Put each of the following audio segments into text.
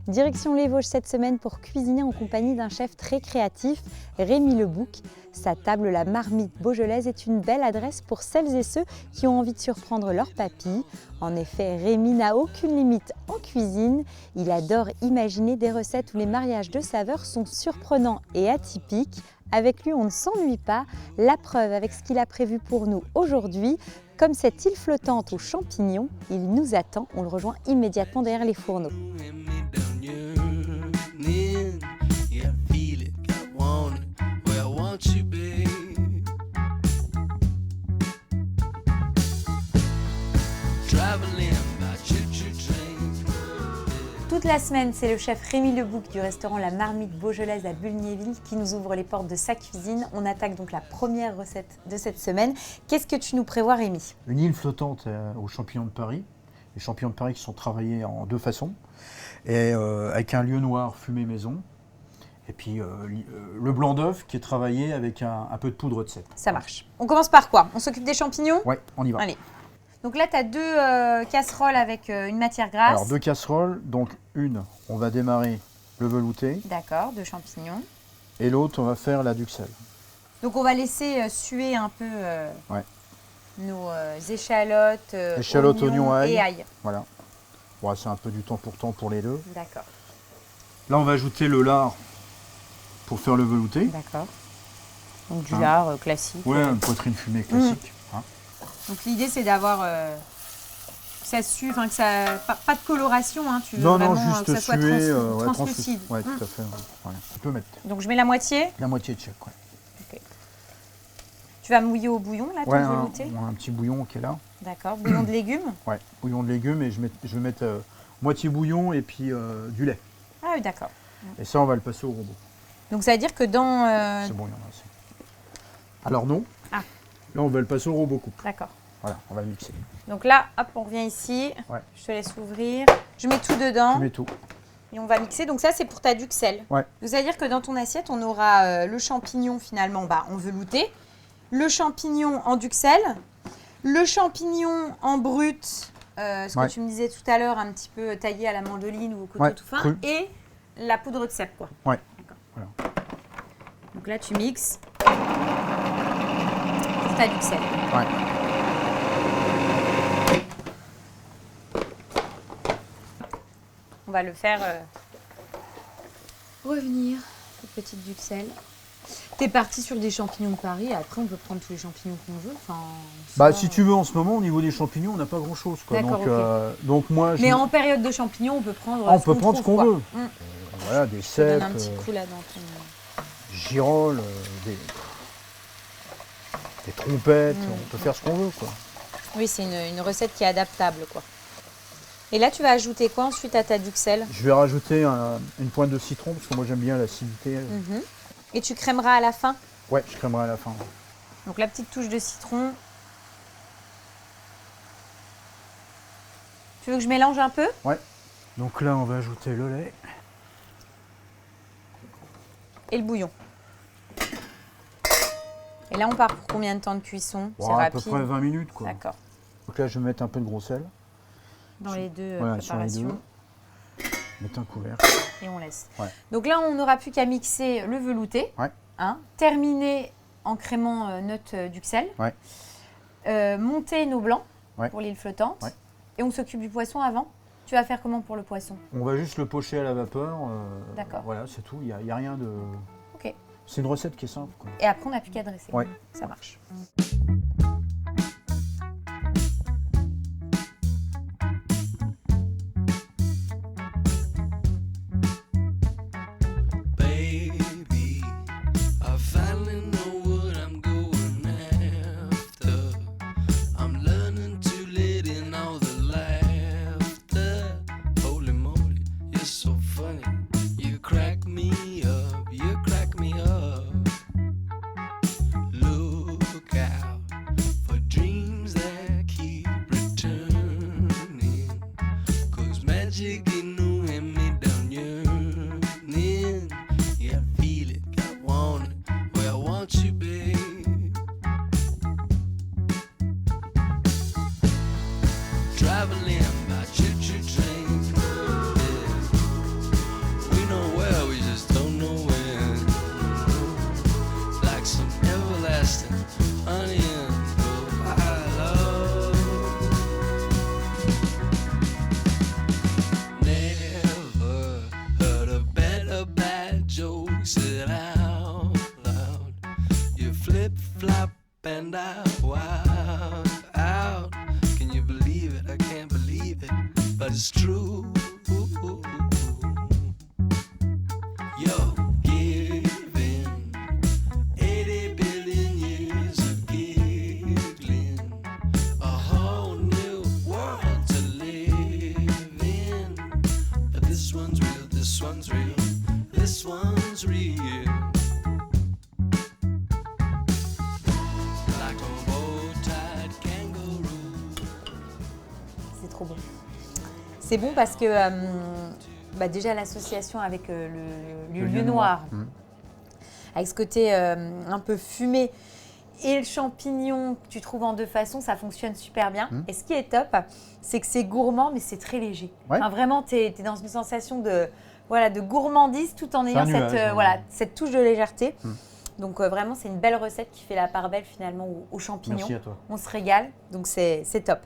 Direction les Vosges cette semaine pour cuisiner en compagnie d'un chef très créatif, Rémi Lebouc. Sa table, la Marmite Beaujolaise, est une belle adresse pour celles et ceux qui ont envie de surprendre leur papille. En effet, Rémi n'a aucune limite en cuisine. Il adore imaginer des recettes où les mariages de saveurs sont surprenants et atypiques. Avec lui, on ne s'ennuie pas. La preuve avec ce qu'il a prévu pour nous aujourd'hui. Comme cette île flottante aux champignons, il nous attend. On le rejoint immédiatement derrière les fourneaux. Toute la semaine, c'est le chef Rémi Lebouc du restaurant La Marmite Beaujolaise à Bulgnéville qui nous ouvre les portes de sa cuisine. On attaque donc la première recette de cette semaine. Qu'est-ce que tu nous prévois, Rémi? Une île flottante aux champignons de Paris. Les champignons de Paris qui sont travaillés en deux façons. Et avec un lieu noir fumé maison. Et puis le blanc d'œuf qui est travaillé avec un peu de poudre de cèpe. Ça marche. On commence par quoi? On s'occupe des champignons? Ouais, on y va. Allez. Donc là, tu as deux casseroles avec une matière grasse. Alors, deux casseroles. Donc, une, on va démarrer le velouté. D'accord, de champignons. Et l'autre, on va faire la duxelle. Donc, on va laisser suer un peu nos échalotes, oignons, ail. et ail. Voilà. Bon, c'est un peu du temps pour les deux. D'accord. Là, on va ajouter le lard pour faire le velouté. D'accord. Donc, du lard classique. Ouais, une poitrine fumée classique. Donc l'idée c'est d'avoir que ça sue, enfin que ça pas de coloration, hein, tu veux non, vraiment juste que ça soit translucide. Ouais, tout à fait. Ouais. Tu peux mettre Donc je mets la moitié. La moitié de chaque, ouais. Okay. Tu vas mouiller au bouillon là, ton velouté. Un petit bouillon qui est là. D'accord. Bouillon de légumes. Ouais, bouillon de légumes et je vais mettre moitié bouillon et puis du lait. Ah oui, d'accord. Et ça, on va le passer au robot. Donc ça veut dire que dans. C'est bon, il y en a assez. Alors non. Ah. Là, on va le passer au robot coupe. D'accord. Voilà, on va le mixer. Donc là, hop, on revient ici. Ouais. Je te laisse ouvrir. Je mets tout dedans. Tu mets tout. Et on va mixer. Donc ça, c'est pour ta duxelle. Ouais. Donc ça veut dire que dans ton assiette, on aura le champignon finalement en velouté, le champignon en duxelle, le champignon en brut, ce que tu me disais tout à l'heure, un petit peu taillé à la mandoline ou au couteau tout fin, cru. et la poudre de cèpe, quoi. Ouais. Voilà. Donc là, tu mixes pour ta duxelle. Ouais. On va le faire revenir, cette petite duxelle. T'es parti sur des champignons de Paris, après on peut prendre tous les champignons qu'on veut. Enfin, si tu veux, en ce moment, au niveau des champignons, on n'a pas grand-chose. D'accord, donc moi, mais en période de champignons, on peut prendre ce qu'on veut. Voilà, des cèpes, cèpes, un petit coup là dans ton... girolles, des trompettes, on peut faire ce qu'on veut, quoi. Oui, c'est une recette qui est adaptable, quoi. Et là, tu vas ajouter quoi ensuite à ta duxelle? Je vais rajouter une pointe de citron, parce que moi j'aime bien l'acidité. Et tu crèmeras à la fin? Ouais, je crèmerai à la fin. Donc la petite touche de citron. Tu veux que je mélange un peu? Ouais. Donc là, on va ajouter le lait. Et le bouillon. Et là, on part pour combien de temps de cuisson? C'est rapide. À peu près 20 minutes, quoi. D'accord. Donc là, je vais mettre un peu de gros sel. Dans les deux voilà, préparations. sur les deux. Mettre un couvert. Et on laisse. Ouais. Donc là, on n'aura plus qu'à mixer le velouté. Ouais. Terminer en crémant notre duxelle. Ouais. Monter nos blancs Ouais. pour l'île flottante. Ouais. Et on s'occupe du poisson avant. Tu vas faire comment pour le poisson? On va juste le pocher à la vapeur. D'accord. Voilà, c'est tout. Il n'y a rien de... Ok. C'est une recette qui est simple, quoi. Et après, on n'a plus qu'à dresser. Ouais. Ça marche. and out. Can you believe it? I can't believe it, but it's true. You're giving 80 billion years of giggling, a whole new world to live in. But this one's real, this one's real, this one's real. Like a bow-tied kangaroo. C'est trop bon. C'est bon parce que déjà l'association avec le lieu noir, avec ce côté un peu fumé et le champignon que tu trouves en deux façons, ça fonctionne super bien. Et ce qui est top, c'est que c'est gourmand mais c'est très léger. Ouais. Enfin, vraiment, tu es dans une sensation de gourmandise tout en ayant cette touche de légèreté. Donc vraiment, c'est une belle recette qui fait la part belle finalement aux champignons. Merci à toi. On se régale, donc c'est top.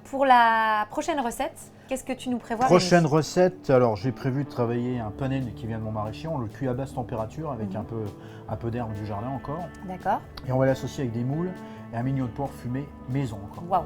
Pour la prochaine recette, qu'est-ce que tu nous prévois? Prochaine recette, alors j'ai prévu de travailler un panel qui vient de mon maraîcher. On le cuit à basse température avec un peu d'herbe du jardin encore. D'accord. Et on va l'associer avec des moules et un mignon de porc fumé maison encore. Waouh.